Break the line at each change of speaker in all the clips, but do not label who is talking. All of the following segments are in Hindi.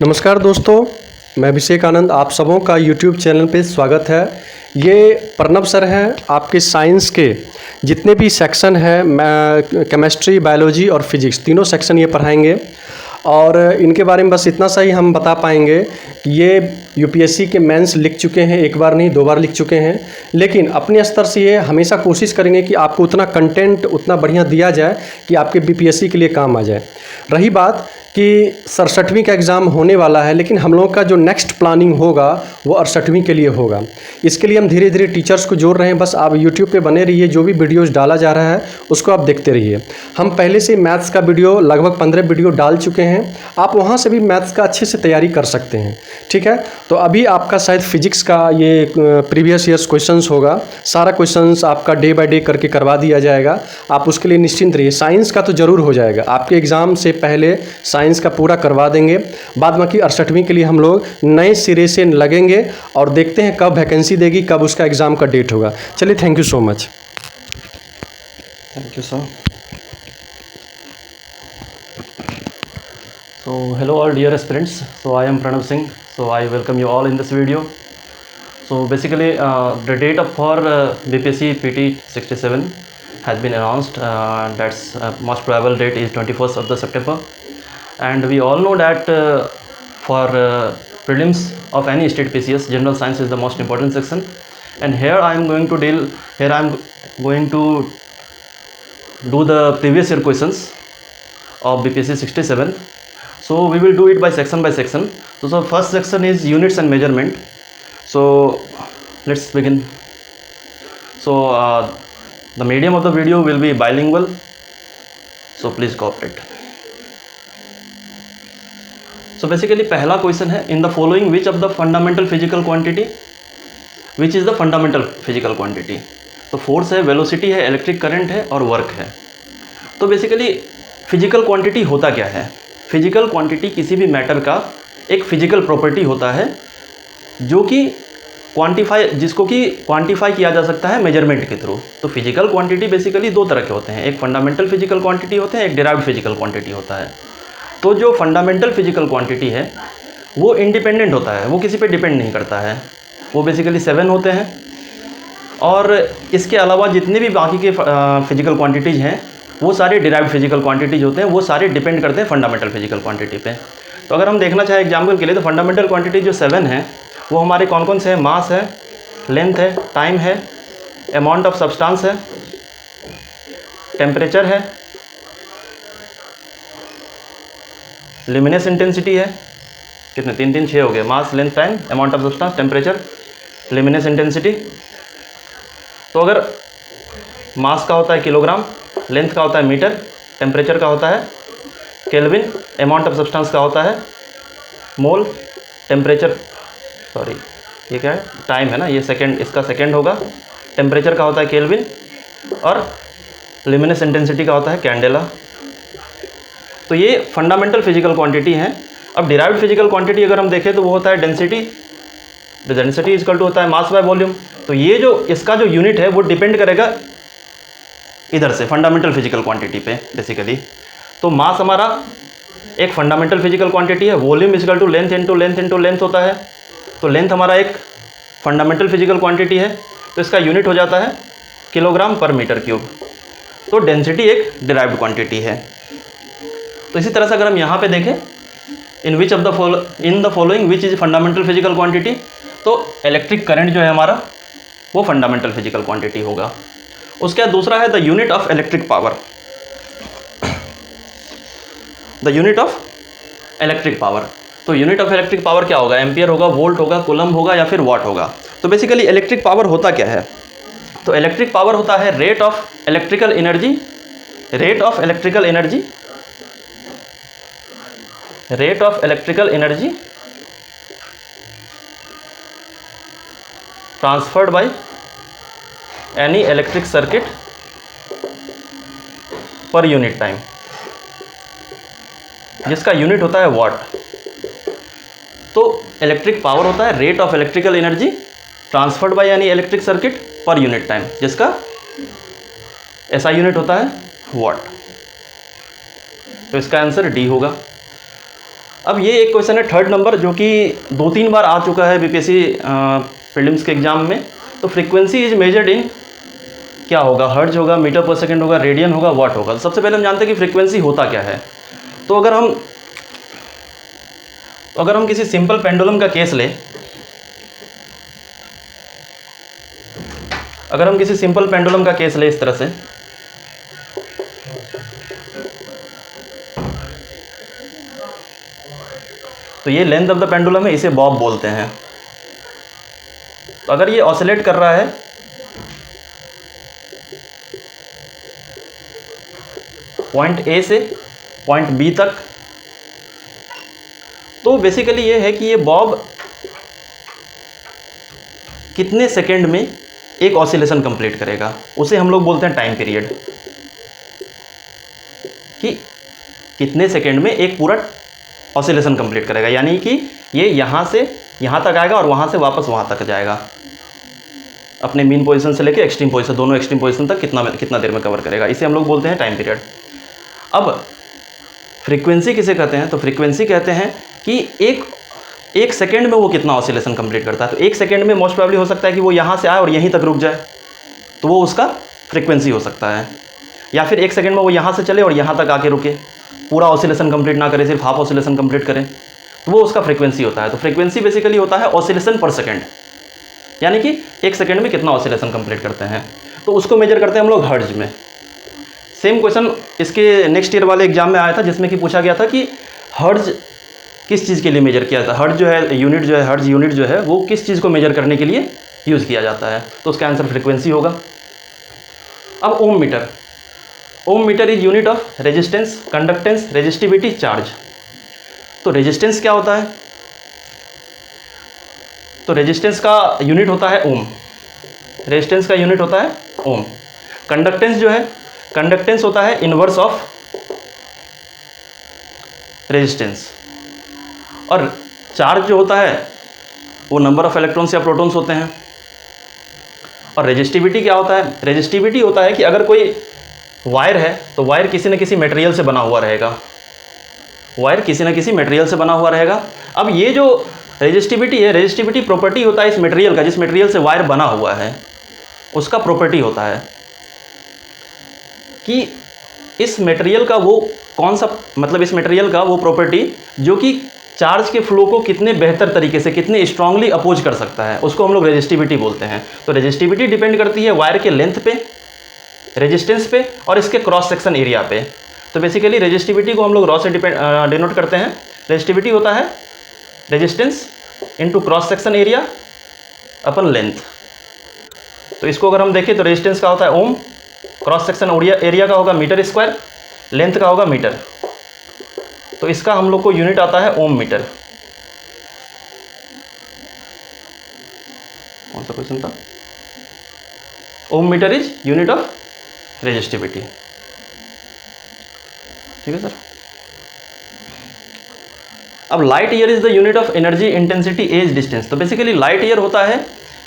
नमस्कार दोस्तों, मैं अभिषेक आनंद आप सबों का यूट्यूब चैनल पे स्वागत है। ये प्रणव सर हैं, आपके साइंस के जितने भी सेक्शन है, केमिस्ट्री, बायोलॉजी और फिजिक्स तीनों सेक्शन ये पढ़ाएंगे। और इनके बारे में बस इतना सा ही हम बता पाएंगे कि ये यूपीएससी के मेंस लिख चुके हैं, एक बार नहीं 2 बार लिख चुके हैं। लेकिन अपने स्तर से ये हमेशा कोशिश करेंगे कि आपको उतना कंटेंट उतना बढ़िया दिया जाए कि आपके बीपीएससी के लिए काम आ जाए। रही बात कि 67वीं का एग्ज़ाम होने वाला है, लेकिन हम लोगों का जो नेक्स्ट प्लानिंग होगा वो 68वीं के लिए होगा। इसके लिए हम धीरे धीरे टीचर्स को जोड़ रहे हैं। बस आप यूट्यूब पे बने रहिए, जो भी वीडियोस डाला जा रहा है उसको आप देखते रहिए। हम पहले से मैथ्स का वीडियो लगभग 15 वीडियो डाल चुके हैं, आप वहाँ से भी मैथ्स का अच्छे से तैयारी कर सकते हैं। ठीक है, तो अभी आपका शायद फिजिक्स का ये प्रीवियस ईयर्स क्वेश्चंस होगा, सारा क्वेश्चंस आपका डे बाय डे करके करवा दिया जाएगा। आप उसके लिए निश्चिंत रहिए। साइंस का तो ज़रूर हो जाएगा, आपके एग्ज़ाम से पहले साइंस का पूरा करवा देंगे। बाद बाकी 68वीं के लिए हम लोग नए सिरे से लगेंगे और देखते हैं कब वैकेंसी देगी, कब उसका एग्ज़ाम का डेट होगा। चलिए, thank you so much.
Thank you, sir. So, hello all dear aspirants. So, I am Pranav Singh. So, I welcome you all in this video. So, basically, the date for BPSC PT 67 has been announced. That's most probable date is 21st of the September. And we all know that for prelims of any state PCS, general science is the most important section. And here I am going to do the previous year questions of BPSC 67. So we will do it by section. So first section is units and measurement. So let's begin. So the medium of the video will be bilingual, so please cooperate. So basically पहला क्वेश्चन है, in the following which of the fundamental physical quantity, which is the fundamental physical quantity. तो फोर्स है, वेलोसिटी है, इलेक्ट्रिक करंट है और वर्क है। तो बेसिकली फिजिकल क्वांटिटी होता क्या है? फिजिकल क्वांटिटी किसी भी मैटर का एक फिजिकल प्रॉपर्टी होता है जो कि जिसको कि क्वांटिफाई किया जा सकता है मेजरमेंट के थ्रू। तो फिजिकल क्वांटिटी बेसिकली दो तरह के होते हैं, एक फंडामेंटल फिजिकल क्वांटिटी होते हैं, एक डिराइव्ड फिजिकल क्वांटिटी होता है। तो जो फंडामेंटल फिजिकल क्वांटिटी है वो इंडिपेंडेंट होता है, वो किसी पे डिपेंड नहीं करता है। वो बेसिकली 7 होते हैं। और इसके अलावा जितने भी बाकी के फिजिकल क्वांटिटीज़ हैं वो सारे डिराइव्ड फिजिकल क्वांटिटीज़ होते हैं, वो सारे डिपेंड करते हैं फंडामेंटल फिजिकल क्वांटिटी पे। तो अगर हम देखना चाहें एग्जाम्पल के लिए, तो फंडामेंटल क्वांटिटी जो 7 है वो हमारे कौन कौन से हैं? मास है, लेंथ है, टाइम है, अमाउंट ऑफ सब्सटेंस है, टेम्परेचर है, ल्यूमिनस इंटेंसिटी है। कितने? 3 3 6 हो गए। Mass, length, time, amount of substance, temperature, luminous intensity. तो अगर मास का होता है किलोग्राम, लेंथ का होता है मीटर, टेम्परेचर का होता है केल्विन, अमाउंट ऑफ सब्सटेंस का होता है मोल, टेम्परेचर ये क्या है? टाइम है ना, ये सेकंड, इसका सेकंड होगा। टेम्परेचर का होता है केल्विन और ल्यूमिनस इंटेंसिटी का होता है कैंडेला। तो ये फंडामेंटल फिजिकल क्वांटिटी हैं। अब डिराइव्ड फिजिकल क्वांटिटी अगर हम देखें तो वो होता है density. The density equal to होता है मास बाय वॉल्यूम। तो ये जो इसका जो यूनिट है वो डिपेंड करेगा इधर से फंडामेंटल फिजिकल क्वांटिटी पे बेसिकली। तो मास हमारा एक फंडामेंटल फिजिकल क्वांटिटी है, volume equal to length into length into length होता है। तो लेंथ हमारा एक फंडामेंटल फिजिकल क्वांटिटी है, तो इसका यूनिट हो जाता है किलोग्राम पर मीटर क्यूब। तो डेंसिटी एक डिराइव्ड क्वांटिटी है। तो इसी तरह से अगर हम यहाँ पे देखें, in the following which is fundamental physical quantity, तो इलेक्ट्रिक करंट जो है हमारा वो फंडामेंटल फिजिकल क्वांटिटी होगा। उसके बाद दूसरा है the unit of electric power. The unit of electric power, तो यूनिट ऑफ इलेक्ट्रिक पावर क्या होगा? एम्पियर होगा, वोल्ट होगा, कूलम होगा या फिर वाट होगा। तो बेसिकली इलेक्ट्रिक पावर होता क्या है? तो इलेक्ट्रिक पावर होता है rate of electrical energy, rate of electrical energy transferred by any electric circuit per unit time, जिसका यूनिट होता है वाट। तो इलेक्ट्रिक पावर होता है rate of electrical energy transferred by any electric circuit per unit time, जिसका ऐसा यूनिट होता है वाट। तो इसका आंसर डी होगा। अब ये एक क्वेश्चन है थर्ड नंबर, जो कि 2-3 बार आ चुका है बीपीएससी प्रीलिम्स के एग्जाम में। तो फ्रीक्वेंसी इज मेजर्ड इन, क्या होगा, हर्ट्ज होगा, मीटर पर सेकंड होगा, रेडियन होगा, वाट होगा। तो सबसे पहले हम जानते हैं कि फ्रीक्वेंसी होता क्या है। तो अगर हम किसी सिंपल पेंडुलम का केस लें, अगर हम किसी सिंपल पेंडुलम का केस लें इस तरह से, तो ये लेंथ ऑफ द पेंडुलम है, इसे बॉब बोलते हैं। तो अगर ये ऑसिलेट कर रहा है पॉइंट ए से पॉइंट बी तक, तो बेसिकली ये है कि ये बॉब कितने सेकंड में एक ऑसिलेशन कंप्लीट करेगा, उसे हम लोग बोलते हैं टाइम पीरियड, कि कितने सेकंड में एक पूरा ऑसिलेशन कंप्लीट करेगा। यानी कि ये यहाँ से यहाँ तक आएगा और वहाँ से वापस वहाँ तक जाएगा, अपने मीन पोजीशन से लेके एक्सट्रीम पोजीशन, दोनों एक्सट्रीम पोजीशन तक कितना देर में कवर करेगा, इसे हम लोग बोलते हैं टाइम पीरियड। अब फ्रीक्वेंसी किसे कहते हैं? तो फ्रीक्वेंसी कहते हैं कि एक सेकेंड में वो कितना ऑसिलेशन कंप्लीट करता है। तो एक सेकेंड में मोस्ट प्रोबेबली हो सकता है कि वो यहाँ से आए और यहीं तक रुक जाए, तो वो उसका फ्रीक्वेंसी हो सकता है। या फिर एक सेकेंड में वो यहाँ से चले और यहाँ तक आके रुके, पूरा ऑसिलेशन कंप्लीट ना करे, सिर्फ हाफ ऑसिलेशन कंप्लीट करें, तो वो उसका फ्रीक्वेंसी होता है। तो फ्रीक्वेंसी बेसिकली होता है ऑसिलेशन पर सेकेंड, यानी कि एक सेकेंड में कितना ऑसिलेशन कंप्लीट करते हैं। तो उसको मेजर करते हैं हम लोग हर्ट्ज में। सेम क्वेश्चन इसके नेक्स्ट ईयर वाले एग्जाम में आया था, जिसमें कि पूछा गया था कि हर्ट्ज किस चीज़ के लिए मेजर किया जाता है। हर्ट्ज जो है यूनिट जो है, हर्ट्ज यूनिट जो है वो किस चीज़ को मेजर करने के लिए यूज़ किया जाता है। तो उसका आंसर फ्रीक्वेंसी होगा। अब ohm metre, ohm metre is unit of resistance, conductance, resistivity, charge. तो रेजिस्टेंस क्या होता है? तो रेजिस्टेंस का यूनिट होता है ओम, रेजिस्टेंस का यूनिट होता है ओम। कंडक्टेंस जो है, कंडक्टेंस होता है इनवर्स ऑफ रेजिस्टेंस। और चार्ज जो होता है वो नंबर ऑफ इलेक्ट्रॉन्स या प्रोटॉन्स होते हैं। और रेजिस्टिविटी क्या होता है? रेजिस्टिविटी होता है कि अगर कोई वायर है तो वायर किसी न किसी मटेरियल से बना हुआ रहेगा, वायर किसी न किसी मटेरियल से बना हुआ रहेगा। अब ये जो रेजिस्टिविटी है, रेजिस्टिविटी प्रॉपर्टी होता है इस मटेरियल का, जिस मटेरियल से वायर बना हुआ है उसका प्रॉपर्टी होता है कि इस मटेरियल का वो कौन सा, मतलब इस मटेरियल का वो प्रॉपर्टी जो कि चार्ज के फ्लो को कितने बेहतर तरीके से, कितने स्ट्रांगली अपोज कर सकता है, उसको हम लोग रेजिस्टिविटी बोलते हैं। तो रेजिस्टिविटी डिपेंड करती है वायर के लेंथ पे, रेजिस्टेंस पे और इसके क्रॉस सेक्शन एरिया पे। तो बेसिकली रेजिस्टिविटी को हम लोग रॉ से डिनोट करते हैं। रेजिस्टिविटी होता है resistance into cross section area upon length. तो इसको अगर हम देखें तो रेजिस्टेंस का होता है ओम, क्रॉस सेक्शन एरिया का होगा मीटर स्क्वायर, लेंथ का होगा मीटर। तो इसका हम लोग को यूनिट आता है ओम मीटर। कौन सा क्वेश्चन था? Ohm metre is unit of resistivity. ठीक है सर। अब light year is the unit of energy intensity as distance. तो बेसिकली लाइट ईयर होता है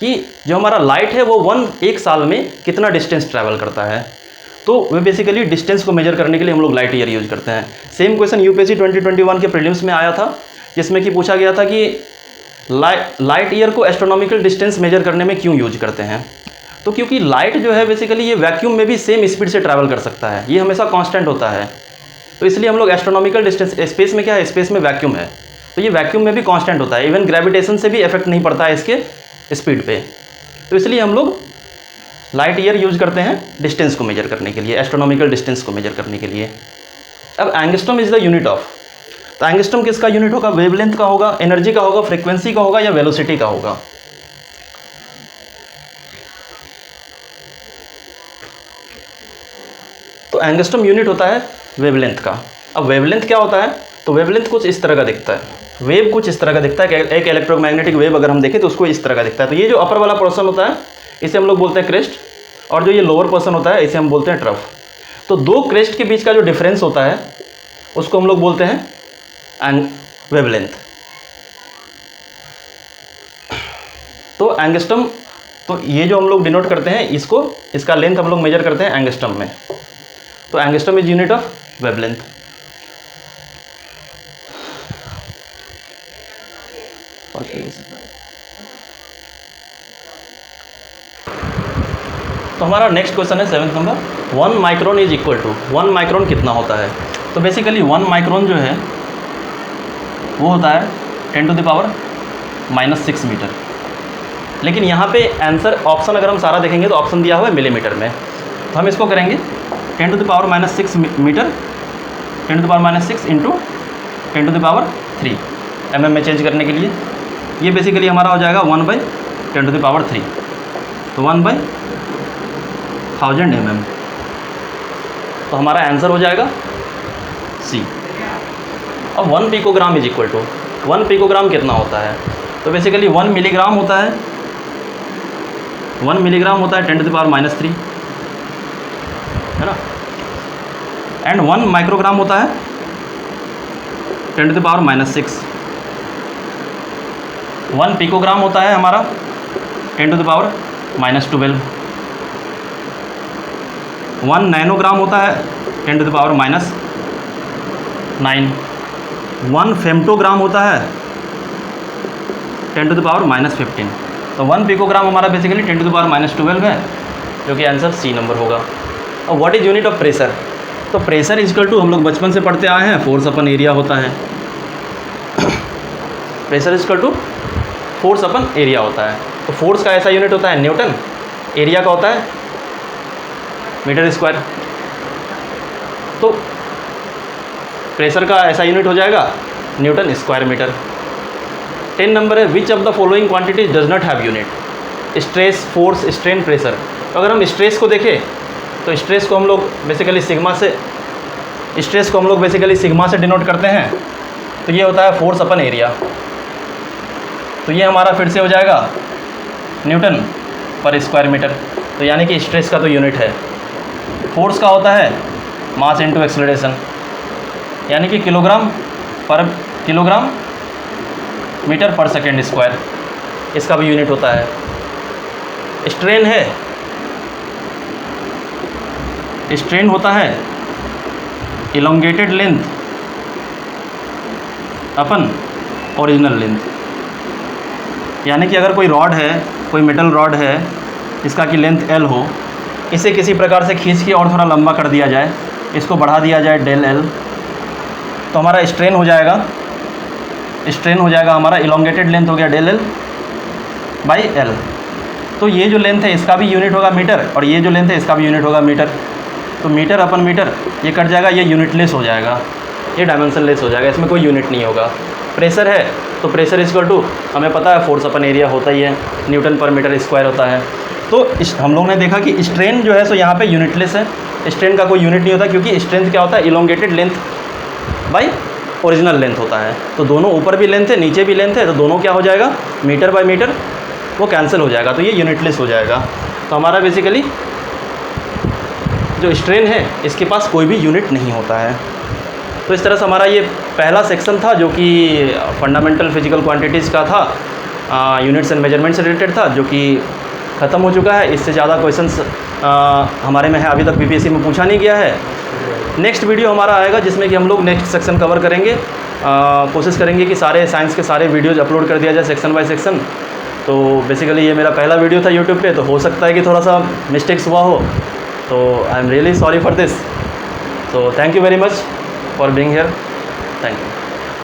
कि जो हमारा लाइट है वो एक साल में कितना डिस्टेंस ट्रैवल करता है। तो वे बेसिकली डिस्टेंस को मेजर करने के लिए हम लोग लाइट ईयर यूज करते हैं। सेम क्वेश्चन यूपीएससी 2021 के प्रीलिम्स में आया था, जिसमें कि पूछा गया था कि लाइट ईयर को एस्ट्रोनॉमिकल डिस्टेंस मेजर करने में क्यों यूज करते हैं। तो क्योंकि लाइट जो है बेसिकली ये वैक्यूम में भी सेम स्पीड से ट्रैवल कर सकता है, ये हमेशा कांस्टेंट होता है। तो इसलिए हम लोग एस्ट्रोनॉमिकल डिस्टेंस, स्पेस में क्या है, स्पेस में वैक्यूम है, तो ये वैक्यूम में भी कांस्टेंट होता है, इवन ग्रेविटेशन से भी इफेक्ट नहीं पड़ता है इसके स्पीड पे। तो इसलिए हम लोग लाइट ईयर यूज करते हैं डिस्टेंस को मेजर करने के लिए, एस्ट्रोनॉमिकल डिस्टेंस को मेजर करने के लिए। अब angstrom is the unit of, तो एंगस्ट्रॉम किसका यूनिट होगा? वेवलेंथ का होगा, एनर्जी का होगा, फ्रीक्वेंसी का होगा या वेलोसिटी का होगा? तो एंगस्ट्रॉम यूनिट होता है वेवलेंथ का। अब वेवलेंथ क्या होता है? तो वेवलेंथ कुछ इस तरह का दिखता है, वेव कुछ इस तरह का दिखता है। एक इलेक्ट्रोमैग्नेटिक वेव अगर हम देखें तो उसको इस तरह का दिखता है। तो ये जो अपर वाला पोर्शन होता है इसे हम लोग बोलते हैं क्रेस्ट, और जो ये लोअर पोर्शन होता है इसे हम बोलते हैं ट्रफ। तो दो क्रेस्ट के बीच का जो डिफरेंस होता है उसको हम लोग बोलते हैं वेवलेंथ। तो एंगस्ट्रम, तो ये जो हम लोग डिनोट करते हैं इसको, इसका लेंथ हम लोग मेजर करते हैं एंगस्ट्रम में। तो angstrom is unit of wavelength. तो हमारा नेक्स्ट क्वेश्चन है 7th number, 1 micron is equal to, 1 micron कितना होता है? तो बेसिकली 1 माइक्रोन जो है वो होता है 10⁻⁻6 मीटर। लेकिन यहाँ पे आंसर ऑप्शन अगर हम सारा देखेंगे तो ऑप्शन दिया हुआ है मिलीमीटर में, तो हम इसको करेंगे 10⁻6 मीटर, 10⁻6 इंटू 10⁻3 mm में चेंज करने के लिए ये बेसिकली हमारा हो जाएगा 1/10⁻3, तो 1/1000 mm। तो हमारा आंसर हो जाएगा सी। अब 1 picogram is equal to, 1 picogram कितना होता है? तो बेसिकली 1 मिलीग्राम होता है, 1 मिलीग्राम होता है 10⁻³ है ना, एंड 1 माइक्रोग्राम होता है 10⁻⁻6। 1 पिकोग्राम होता है हमारा 10⁻⁻12। 1 नैनोग्राम होता है 10⁻⁻9। 1 फेम्टोग्राम होता है 10⁻⁻15। तो 1 पिकोग्राम हमारा बेसिकली 10⁻⁻12 है, जो कि आंसर सी नंबर होगा। अब what is unit of pressure? तो प्रेशर इजकल टू हम लोग बचपन से पढ़ते आए हैं, फोर्स अपन एरिया होता है। Pressure equal to force upon area होता है। तो फोर्स का ऐसा यूनिट होता है न्यूटन, एरिया का होता है मीटर स्क्वायर। तो प्रेशर का ऐसा यूनिट हो जाएगा न्यूटन स्क्वायर मीटर। 10 नंबर है, which of the following quantities does not have unit? Stress, force, strain, pressure. तो अगर हम स्ट्रेस को देखें तो स्ट्रेस को हम लोग बेसिकली सिग्मा से डिनोट करते हैं। तो ये होता है फोर्स अपन एरिया। तो ये हमारा फिर से हो जाएगा न्यूटन पर स्क्वायर मीटर। तो यानी कि स्ट्रेस का तो यूनिट है। फोर्स का होता है मास इनटू एक्सेलरेशन, यानी कि किलोग्राम मीटर पर सेकेंड स्क्वायर, इसका भी यूनिट होता है। स्ट्रेन होता है इलोंगेटेड लेंथ अपन ओरिजिनल लेंथ। यानी कि अगर कोई रॉड है, कोई मेटल रॉड है, इसका की लेंथ L हो, इसे किसी प्रकार से खींच के और थोड़ा लंबा कर दिया जाए, इसको बढ़ा दिया जाए del L, तो हमारा स्ट्रेन हो जाएगा हमारा इलोंगेटेड लेंथ हो गया del L बाई L। तो ये जो लेंथ है इसका भी यूनिट होगा मीटर, और ये जो लेंथ है इसका भी यूनिट होगा मीटर। तो मीटर अपन मीटर ये कट जाएगा, ये यूनिटलेस हो जाएगा, ये डायमेंशनलेस हो जाएगा, इसमें कोई यूनिट नहीं होगा। प्रेशर है तो प्रेशर इक्वल टू हमें पता है फोर्स अपन एरिया होता ही है, न्यूटन पर मीटर स्क्वायर होता है। तो हम लोग ने देखा कि स्ट्रेन जो है सो यहाँ पे यूनिटलेस है, स्ट्रेन का कोई यूनिट नहीं होता, क्योंकि स्ट्रेंथ क्या होता है elongated length by original length होता है। तो दोनों ऊपर भी लेंथ है नीचे भी लेंथ है, तो दोनों क्या हो जाएगा मीटर बाई मीटर वो कैंसिल हो जाएगा, तो ये यूनिटलेस हो जाएगा। तो हमारा बेसिकली जो स्ट्रेन है इसके पास कोई भी यूनिट नहीं होता है। तो इस तरह से हमारा ये पहला सेक्शन था जो कि फंडामेंटल फिजिकल क्वांटिटीज़ का था, यूनिट्स एंड मेजरमेंट से रिलेटेड था, जो कि ख़त्म हो चुका है। इससे ज़्यादा क्वेश्चंस हमारे में है, अभी तक बीपीएससी में पूछा नहीं गया है। नेक्स्ट वीडियो हमारा आएगा जिसमें कि हम लोग नेक्स्ट सेक्शन कवर करेंगे। कोशिश करेंगे कि सारे साइंस के सारे वीडियोज़ अपलोड कर दिया जाए सेक्शन बाय सेक्शन। तो बेसिकली ये मेरा पहला वीडियो था यूट्यूब पे, तो हो सकता है कि थोड़ा सा मिस्टेक्स हुआ हो, तो I am really sorry for this. तो thank you very much for being here, thank you.